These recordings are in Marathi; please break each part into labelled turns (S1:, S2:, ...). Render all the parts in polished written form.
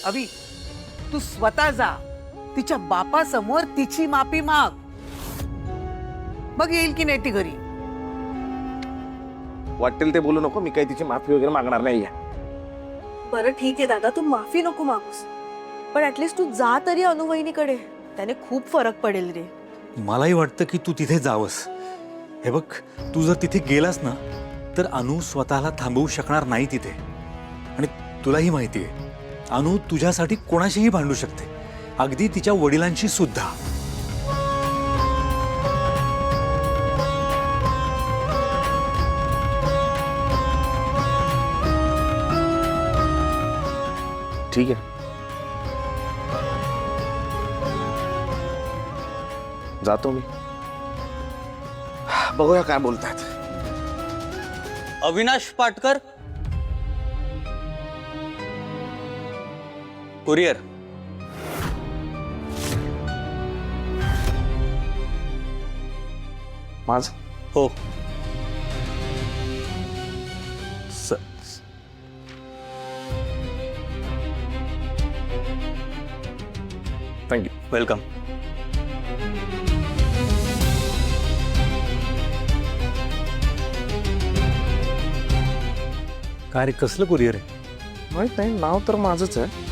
S1: अवी, तू स्वतः जा, तिच्या बापासमोर तिची माफी माग, मग येईल की नाही ती घरी.
S2: वाटेल ते बोलू नको, मी काही तिची माफी वगैरे मागणार नाहीये.
S3: बरं ठीक आहे दादा, तू माफी नको मागूस, पण ऍटलीस्ट तू जा तरी अनुवहिनीकडे. त्याने खूप फरक पडेल रे.
S4: मलाही वाटतं की तू तिथे जावंस. हे बघ, तू जर तिथे गेलास ना तर अनु स्वतःला थांबवू शकणार नाही तिथे. आणि तुलाही माहिती आहे, अनु तुझ्यासाठी कोणाशीही भांडू शकते, अगदी तिच्या वडिलांशी सुद्धा.
S2: ठीक आहे, जातो मी. बघूया काय बोलतायत.
S5: अविनाश पाटकर, कुरिअर.
S2: माझ
S5: हो.
S2: थँक्यू.
S5: वेलकम.
S4: काय रे, कसलं कुरिअर आहे?
S2: माहित नाही, नाव तर माझंच आहे.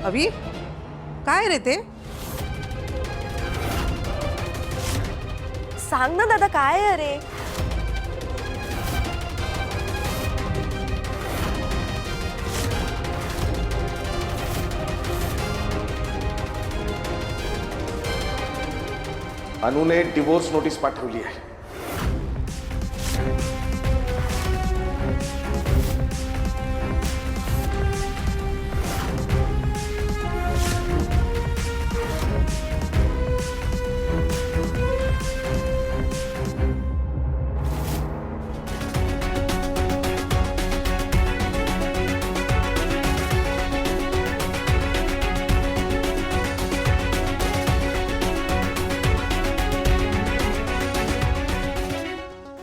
S1: अवी, काय रे ते?
S3: सांग ना दादा, काय आहे रे?
S2: अनुने डिवोर्स नोटीस पाठवली आहे.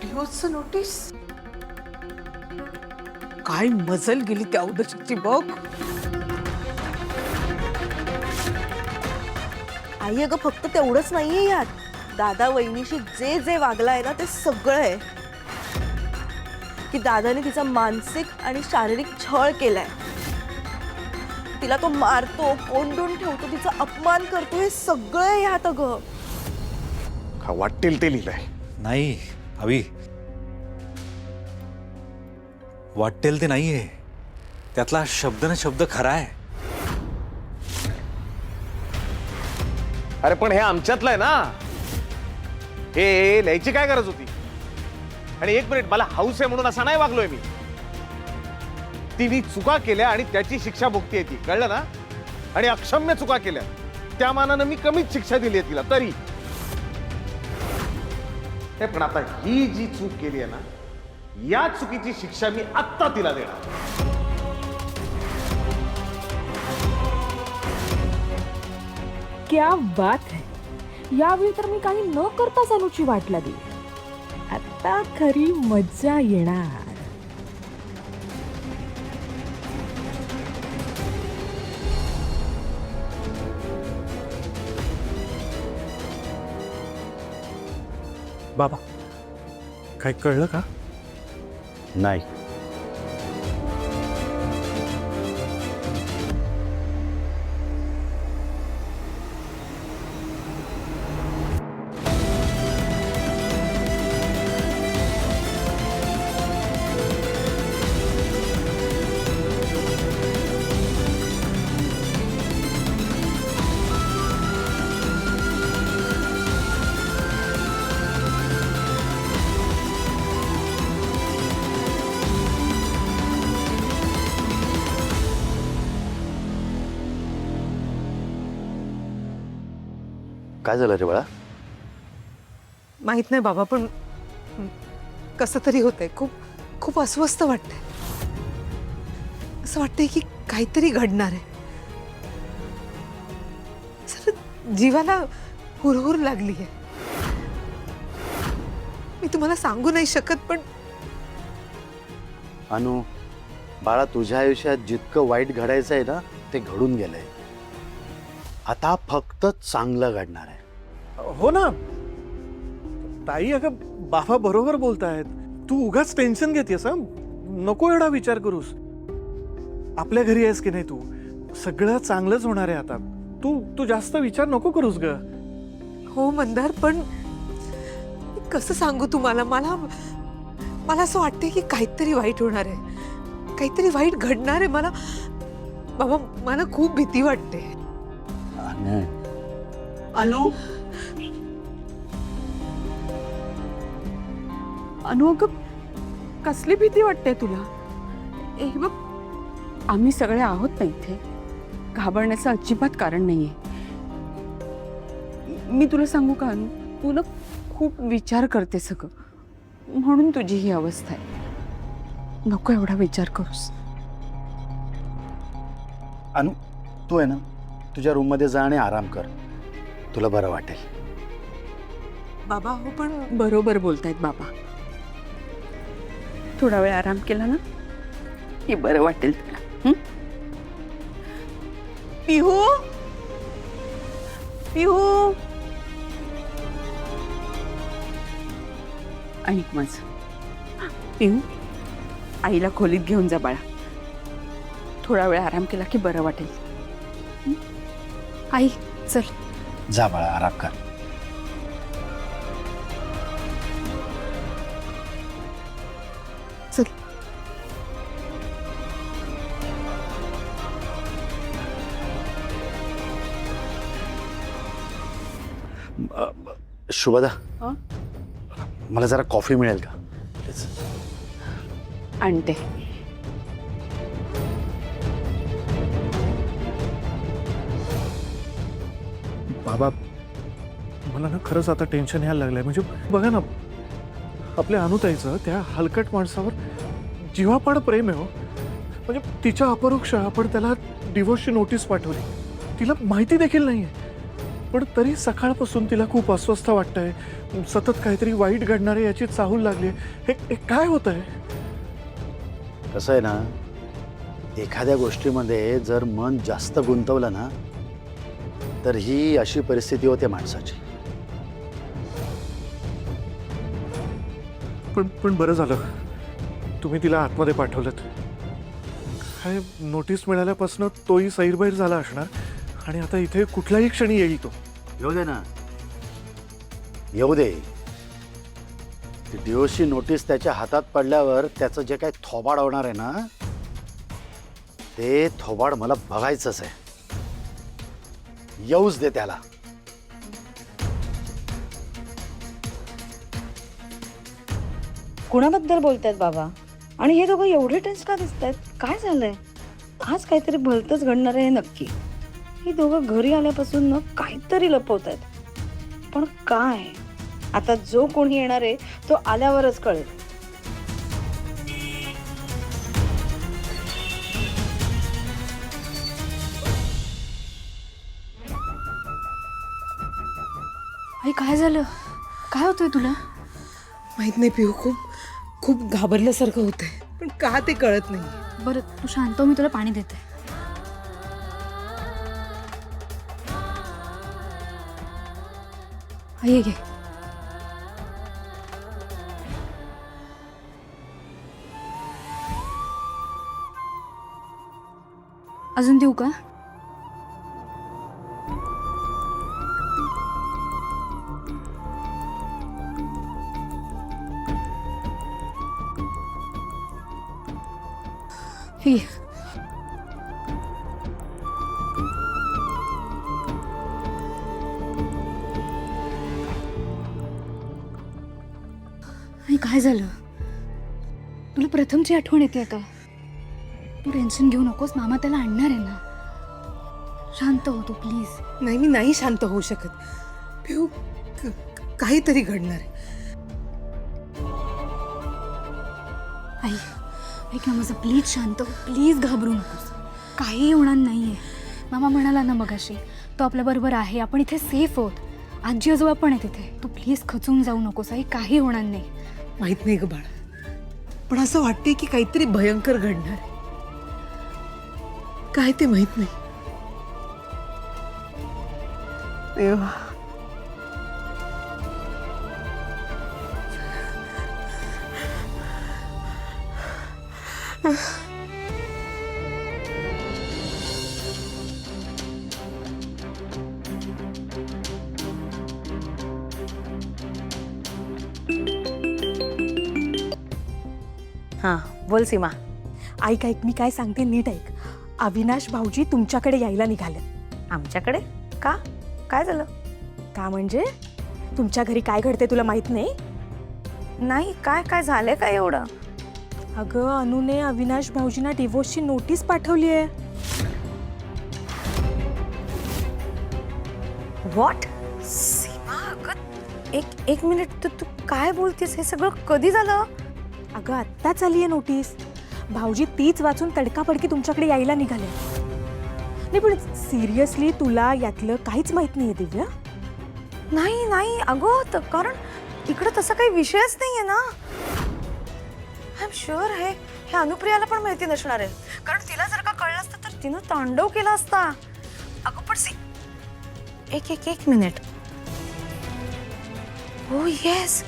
S1: डिवोर्सचं नोटीस? काय मजल गेली त्या उदशीची बघ.
S3: आई अगं, फक्त तेवढंच नाहीये यात. दादा वहिनीशी जे जे वागलाय ना, ते सगळं आहे. की दादाने तिचा मानसिक आणि शारीरिक छळ केलाय. तिला तो मारतो, कोंडून ठेवतो, तिचा अपमान करतो, हे सगळं आहे यात अगं.
S2: का वाटेल ते लिहिलंय?
S4: नाही अवी, वाटेल ते नाहीये, त्यातला शब्द ना शब्द खरा आहे.
S2: अरे पण हे आमच्यातलं आहे ना, हे लिहायची काय गरज होती? आणि एक मिनिट, मला हाऊस आहे म्हणून असा नाही वागलोय मी. तिने चुका केल्या आणि त्याची शिक्षा भोगतीये ती, कळलं ना? आणि अक्षम्य चुका केल्या, त्या मानानं मी कमीच शिक्षा दिली आहे तिला. तरी हे पण आता ही जी चूक केली आहे ना, या चुकीची शिक्षा मी आत्ता तिला देणार.
S6: क्या बात है. यावेळी तर मी काही न करताच अनुची वाट लागली. आता खरी मज्जा येणार.
S4: बाबा, काय कळलं का?
S5: नाही.
S7: काय झालं रे बाळा?
S1: माहित नाही बाबा, पण कसं तरी होतंय. खूप खूप अस्वस्थ वाटतंय. असं वाटतंय की काहीतरी घडणार आहे. सर, जीवाला हुरहुर लागली आहे. मी तुम्हाला सांगू नाही शकत, पण
S5: अनु, बाळा, तुझ्या आयुष्यात जितकं वाईट घडायचं आहे ना ते घडून गेलंय. आता फक्त चांगलं घडणार आहे.
S7: हो ना ताई, अगं बाबा बरोबर बोलतायत. तू उगाच टेन्शन घेतेस. नको एवढा विचार करूस. आपल्या घरी आहेस की नाही तू, सगळं चांगलंच होणार आहे आता. तू जास्त विचार नको करूस ग.
S1: हो मंदार, पण कसं सांगू तुम्हाला, मला मला असं वाटतंय की काहीतरी वाईट होणार आहे, काहीतरी वाईट घडणार आहे. मला बाबा, मला खूप भीती वाटते.
S5: अनु,
S3: अनु अनु, अगं कसली भीती वाटते तुला?
S8: हे बघ, आम्ही सगळे आहोत ना इथे. घाबरण्याचं अजिबात कारण नाहीये. मी तुला सांगू का अनु, तू ना खूप विचार करते सगळं, म्हणून तुझी ही अवस्था आहे. नको एवढा विचार करूस.
S5: अनु, तू आहे ना तुझ्या रूम मध्ये जा आणि आराम कर. तुला बरं वाटेल.
S1: बाबा हो, पण
S8: बरोबर बोलतायत बाबा. थोडा वेळ आराम केला ना हे बरं वाटेल तुला.
S3: पिहू, पिहू,
S8: ऐक माझं पिहू, आईला खोलीत घेऊन जा बाळा. थोडा वेळ आराम केला की बरं वाटेल. आई चल.
S5: जा बाळा, आराम कर.
S1: चल.
S5: शुभदा,
S8: हं?
S5: मला जरा कॉफी मिळेल का प्लीज?
S8: आणते.
S7: बाबा, मला ना खरंच आता टेन्शन यायला लागलंय. म्हणजे बघा ना, आपल्या अनुताईचं त्या हलकट माणसावर जीवापाड प्रेम आहे हो. म्हणजे तिच्या अपरोक्ष आपण त्याला डिवोर्सची नोटीस पाठवली. तिला माहिती देखील नाहीये, पण तरी सकाळपासून तिला खूप अस्वस्थ वाटतंय. सतत काहीतरी वाईट घडणार आहे याची चाहूल लागली. हे काय होत आहे?
S5: कसं आहे ना, एखाद्या गोष्टीमध्ये जर मन जास्त गुंतवलं ना तर ही अशी परिस्थिती होते माणसाची.
S7: पण बरं झालं तुम्ही तिला आतमध्ये पाठवलं. काय नोटीस मिळाल्यापासून तोही सैरबैर झाला असणार आणि आता इथे कुठल्याही क्षणी येईल तो.
S5: येऊ दे ना, येऊ दे. डिओची नोटीस त्याच्या हातात पडल्यावर त्याचं जे काही थोबाड होणार आहे ना, ते थोबाड मला बघायचंच आहे. येऊच दे त्याला.
S9: कुणाबद्दल बोलतायत बाबा? आणि हे दोघं एवढे टेन्स का दिसतायत? काय झालंय? आज काहीतरी भलतंच घडणार आहे हे नक्की. ही दोघं घरी आल्यापासून ना काहीतरी लपवतायत, पण काय? आता जो कोणी येणार आहे तो आल्यावरच कळेल.
S6: आई काय झालं? काय होतंय तुला?
S1: माहित नाही पिहू, खूप खूप घाबरल्यासारखं होतंय, पण का ते कळत नाही.
S6: बरं तू शांत हो, मी तुला पाणी देते. आई हे घे. अजून देऊ का? हे घे. आई काय झालं? तुला प्रथमची आठवण येते का? तू टेन्शन घेऊ नकोस, मामा त्याला आणणार आहे ना. शांत हो तू प्लीज.
S1: नाही, मी नाही शांत होऊ शकत पिहू. काहीतरी घडणार आहे.
S6: आई ऐक ना माझं, प्लीज शांत हो, प्लीज घाबरू नकोस. काही होणार नाहीये. मामा म्हणाला ना मगाशी, तो आपल्याबरोबर आहे, आपण इथे सेफ आहोत. आजी आजोबा पण आहे तिथे. तू प्लीज खचून जाऊ नकोस आई, काही होणार नाही.
S1: माहित नाही ग बाळ, पण असं वाटतंय की काहीतरी भयंकर घडणार आहे. काय ते माहित नाही. देवा,
S3: हां बोल सीमा.
S10: ऐक ऐक, मी काय सांगते नीट ऐक. अविनाश भाऊजी तुमच्याकडे यायला निघाले.
S3: आमच्याकडे का? काय झालं?
S10: का म्हणजे तुमच्या घरी काय घडते तुला माहित नाही?
S3: नाही, काय काय झालंय काय एवढं?
S10: अगं अनुने अविनाश भाऊजींना डिवोर्सची नोटीस पाठवली आहे.
S3: व्हॉट? सीमा अगं एक मिनिट, तू काय बोलतेस? हे सगळं कधी झालं?
S10: अगं आत्ताच आली आहे नोटीस. भाऊजी तीच वाचून तडकाफडकी तुमच्याकडे यायला निघाले. नाही पण सिरियसली तुला यातलं काहीच माहित नाहीये दिव्या?
S3: नाही नाही अगं, कारण इकडं तसा काही विषयच नाहीये ना. आय एम शुअर हे अनुप्रियाला पण माहिती नसणार आहे, कारण तिला जर का कळलं असतं तर तिनं तांडव केला असता. अगं पण एक मिनिट. हो येस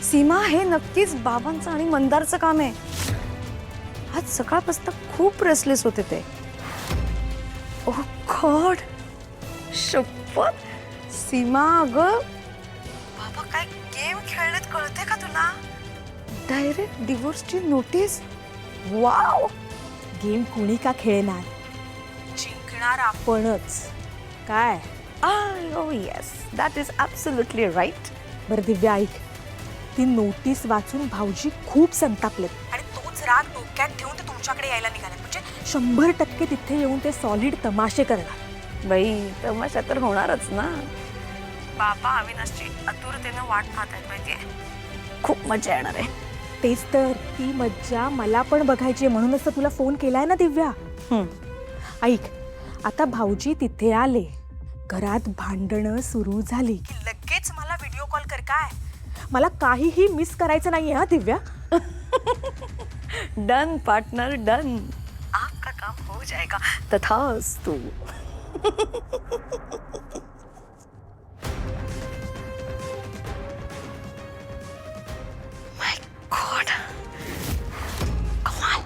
S3: सीमा, हे नक्कीच बाबांचं आणि मंदारचं काम आहे. आज सकाळपासून खूप रेसलेस होते ते. ओह गॉड, शपथ. सीमा अगं, बाबा काय गेम खेळलेत कळते का तुला? डायरेक्ट डिवोर्सची नोटीस. वाव.
S10: गेम कोणी का खेळणार, जिंकणार आपणच. काय?
S3: Oh yes, that is absolutely right.
S10: बरं दिव्या ऐक, ती नोटीस वाचून भाऊजी खूप संतापलेत आणि तोच राग डोक्यात ठेवून ते तुमच्याकडे यायला निघाले. म्हणजे 100% तिथे येऊन ते सॉलिड तमाशे करणार.
S3: बाई, तमाशा तर होणारच ना. बाबा अविनाशची आतुरतेनं वाट पाहत आहेत माहितीये. खूप मजा येणार आहे.
S10: तेच तर, ती मज्जा मला पण बघायची आहे, म्हणूनच तर तुला फोन केलाय ना दिव्या. ऐक, आता भाऊजी तिथे आले, घरात भांडणं सुरू झाली की लगेच मला व्हिडिओ कॉल कर. काय, मला काहीही मिस करायचं नाहीये हा दिव्या.
S3: Done partner, done. आपका काम हो जाएगा. तथास्तु. माय गॉड, कमाल.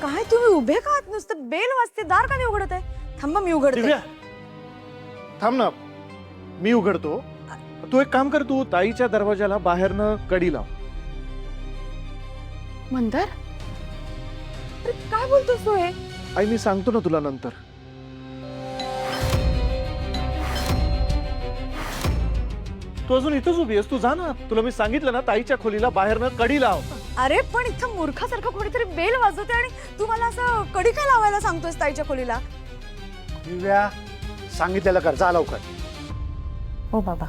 S3: काय तुम्ही उभे का आहात? नुसतं बेल वाजते, दार का नाही उघडत आहे? थांबा, मी उघडते.
S7: दिव्या, थांब ना, मी उघडतो. तू एक काम कर, तू ताईच्या दरवाजाला बाहेरनं कडी लाव.
S8: मंदार, अरे काय बोलतोस तू हे?
S7: आई मी सांगतो ना तुला नंतर. तू अजून इथंच उभी आहेस, तू जा ना. तुला मी सांगितलं ना, ताईच्या खोलीला बाहेरनं कडी लाव.
S3: अरे पण इथं मूर्खासारखं कोणीतरी बेल वाजवते आणि तू मला असं कडी काय लावायला सांगतोस ताईच्या खोलीला?
S5: दिव्या, सांगितलेलं कर, जा लवकर.
S3: हो बाबा.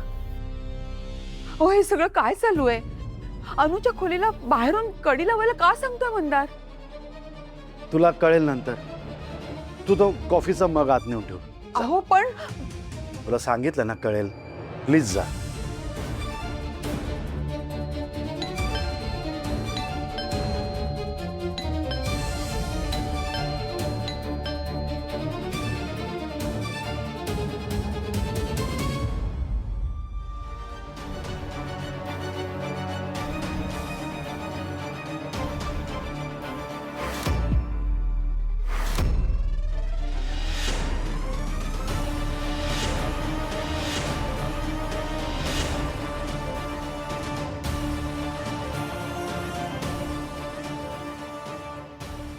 S8: हो, हे सगळं काय चालू आहे? अनुच्या खोलीला बाहेरून कडी लावायला का सांगतोय मंदार?
S5: तुला कळेल नंतर. तू तो कॉफीचा मग आत नेऊन ठेव.
S8: अहो पण
S5: तुला सांगितलं ना, कळेल. प्लीज जा.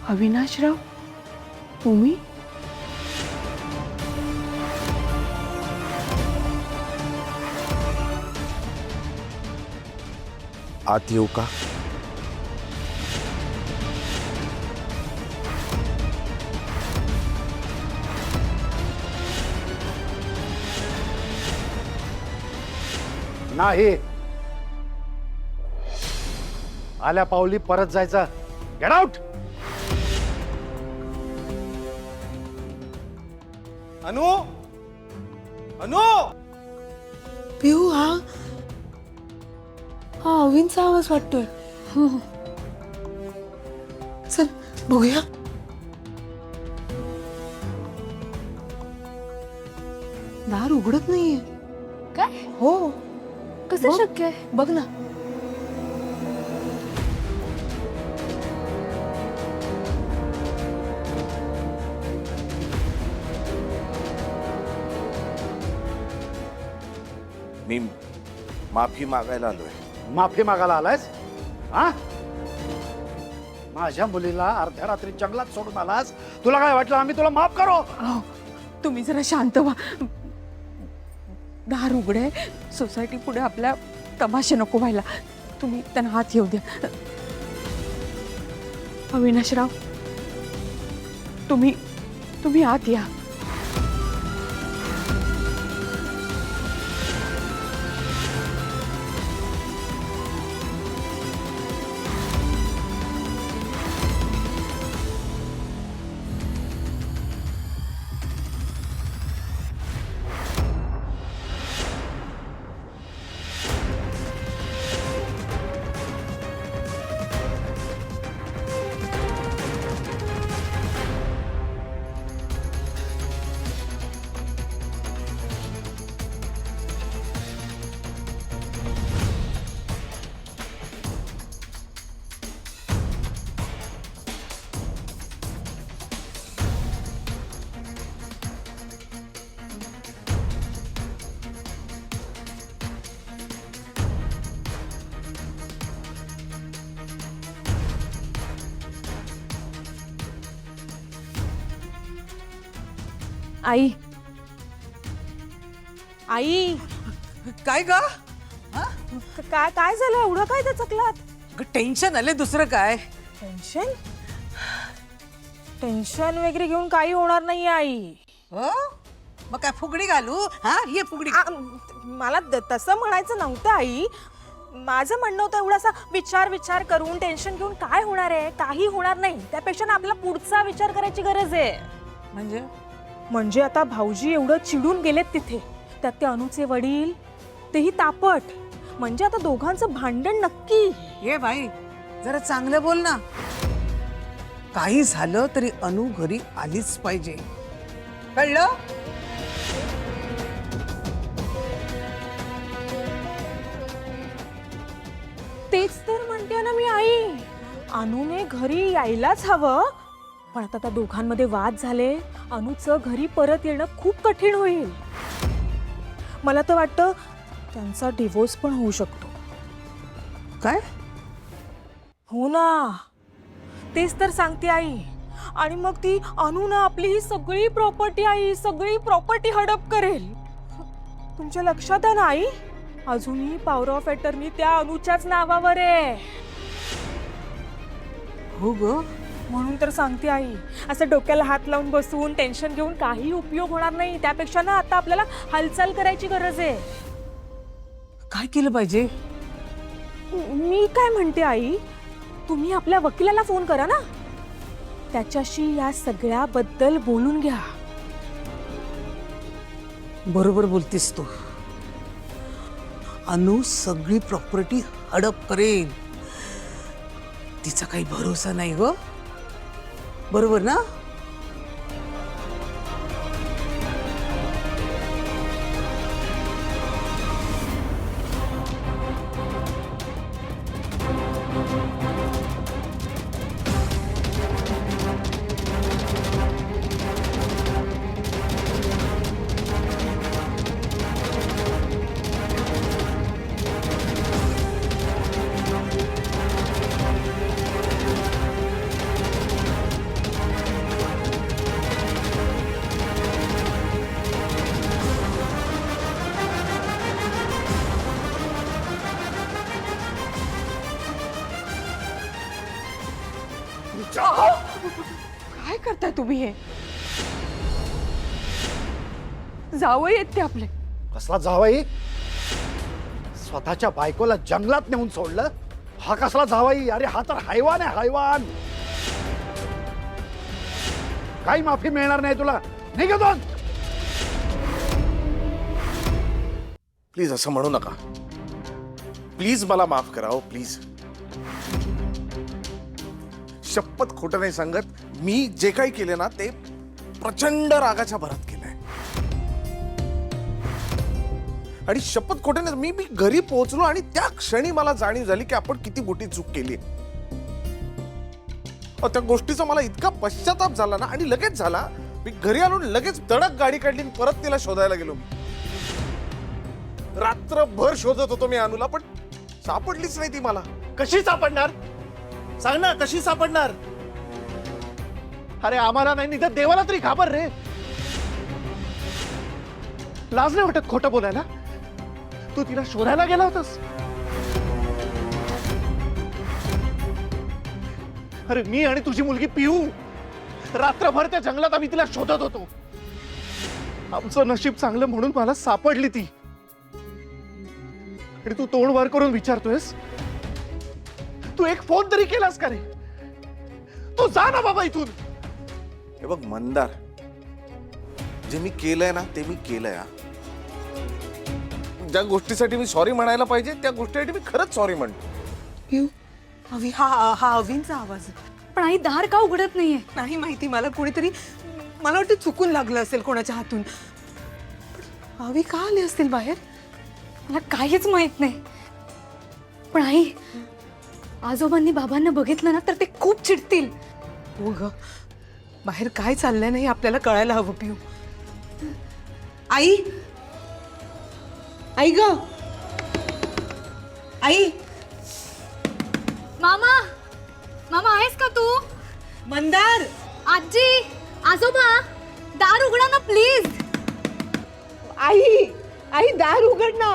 S8: अविनाशराव तुम्ही?
S5: आत येऊ का? नाही. आल्या पावली परत जायचं. Get out.
S2: अनु अनु
S1: पिऊ हा हा अविनचा आवाज वाटतोय.
S6: हो
S1: चल बघूया. दार उघडत नाहीये.
S6: काय?
S1: हो
S6: कसं
S1: बघ.
S6: शक्य आहे?
S1: बघ ना.
S2: मी माफी मागायला आलोय.
S5: माफी मागायला आलायस? हा? माझ्या मुलीला अर्ध्या रात्री जंगलात सोडून आलास. तुला काय वाटलं आम्ही तुला माफ करू?
S8: अहो, तुम्ही जरा शांत व्हा. दार उघडे, सोसायटी पुढे आपल्या तमाशे नको व्हायला. तुम्ही त्यांना हात येऊ द्या. अविनाशराव तुम्ही आत या.
S10: आई आई
S1: काय ग?
S10: काय काय झालं एवढं काय त्या चकलात?
S1: टेन्शन आले दुसरं काय?
S10: टेन्शन टेन्शन वगैरे घेऊन काही होणार नाही आई.
S1: हो मग काय फुगडी घालू? हा ये फुगडी.
S10: मला तसं म्हणायचं नव्हतं आई. माझं म्हणणं होतं एवढासा विचार करून टेन्शन घेऊन काय होणार आहे? काही होणार नाही. त्यापेक्षा ना आपला पुढचा विचार करायची गरज आहे. म्हणजे आता भाऊजी एवढं चिडून गेलेत तिथे, त्यात ते अनुचे वडील तेही तापट. म्हणजे आता दोघांचं भांडण नक्की.
S1: ये बाई जरा चांगलं बोल ना. काही झालं तरी अनु घरी आलीच पाहिजे, कळलं?
S10: तेच तर म्हणते ना मी आई. अनुने घरी यायलाच हवं. पण आता त्या दोघांमध्ये वाद झाले, अनुचं घरी परत येणं खूप कठीण होईल. मला तर वाटतं त्यांचा डिवोर्स पण होऊ शकतो.
S1: काय?
S10: हो ना, तेच तर सांगते आई. आणि मग ती अनु ना आपली ही सगळी प्रॉपर्टी आई, सगळी प्रॉपर्टी हडप करेल. तुमच्या लक्षात आहे ना आई? अजूनही पॉवर ऑफ अटर्नी त्या अनुच्याच नावावर आहे.
S1: हो ग.
S10: म्हणून तर सांगते आई, असं डोक्याला हात लावून बसून टेन्शन घेऊन काही उपयोग होणार नाही. त्यापेक्षा ना आता आपल्याला हालचाल करायची गरज आहे.
S1: काय केलं पाहिजे?
S10: मी काय म्हणते आई, तुम्ही आपल्या वकिलाला फोन करा ना, त्याच्याशी या सगळ्याबद्दल बोलून घ्या.
S1: बरोबर बोलतेस तू. अनु सगळी प्रॉपर्टी हडप करेल. तिचा काही भरोसा नाही ग. बरोबर ना?
S8: काय करताय तुम्ही हे? जावई आहेत ते आपले.
S5: कसला जावाई? स्वतःच्या बायकोला जंगलात नेऊन सोडलं. हा कसला जावाई? अरे हा तर हैवान आहे, हैवान. काही माफी मिळणार नाही तुला. निघतो.
S2: प्लीज असं म्हणू नका. प्लीज मला माफ करा हो, प्लीज. शपथ खोटं नाही सांगत. मी जे काही केले ना ते प्रचंड रागाच्या भरात केलंय. आणि शपथ खोटं नाही, मी घरी पोहोचलो आणि त्या क्षणी मला जाणीव झाली की आपण किती मोठी चूक केली. त्या गोष्टीचा मला इतका पश्चाताप झाला ना, आणि लगेच झाला. मी घरी आलो, लगेच तडक गाडी काढली आणि परत तिला शोधायला गेलो. रात्रभर शोधत होतो मी अनुला, पण सापडलीच नाही ती मला.
S7: कशी सापडणार? सांग ना, कशी सापडणार? अरे आम्हाला नाही, निदान देवाला तरी घाबर रे. लाज नाही वाटत खोटं बोलायला? तू तिला शोधायला गेला होतास? अरे मी आणि तुझी मुलगी पिऊ रात्रभर त्या जंगलात आम्ही तिला शोधत होतो. आमचं नशीब चांगलं म्हणून मला सापडली ती. आणि तू तोंड वर करून विचारतोयस, तू एक फोन तरी केलास का रे? तू जा ना बाबा इथून.
S2: हे बघ मंदार, जे मी केलंय ना ते मी केलंय. ज्या गोष्टीसाठी मी सॉरी म्हणायला पाहिजे त्या गोष्टीसाठी मी खरंच सॉरी म्हणतो.
S1: पिऊ, अवी, हा अवींचा आवाज.
S6: पण आई दार का उघडत नाहीये?
S1: नाही माहिती, मला कोणीतरी, मला वाटतं चुकून लागलं असेल कोणाच्या हातून. पण अवी का आले असतील बाहेर?
S6: मला काहीच माहित नाही. पण आई, आजोबांनी बाबांना बघितलं ना तर ते खूप चिडतील.
S1: हो ग, बाहेर काय चाललंय नाही आपल्याला कळायला हवं. पिऊ, आई, आई ग, आई.
S6: मामा, मामा आहेस का तू?
S1: मंदार,
S6: आजी, आजोबा, दार उघडा ना प्लीज.
S1: आई, आई दार उघड ना.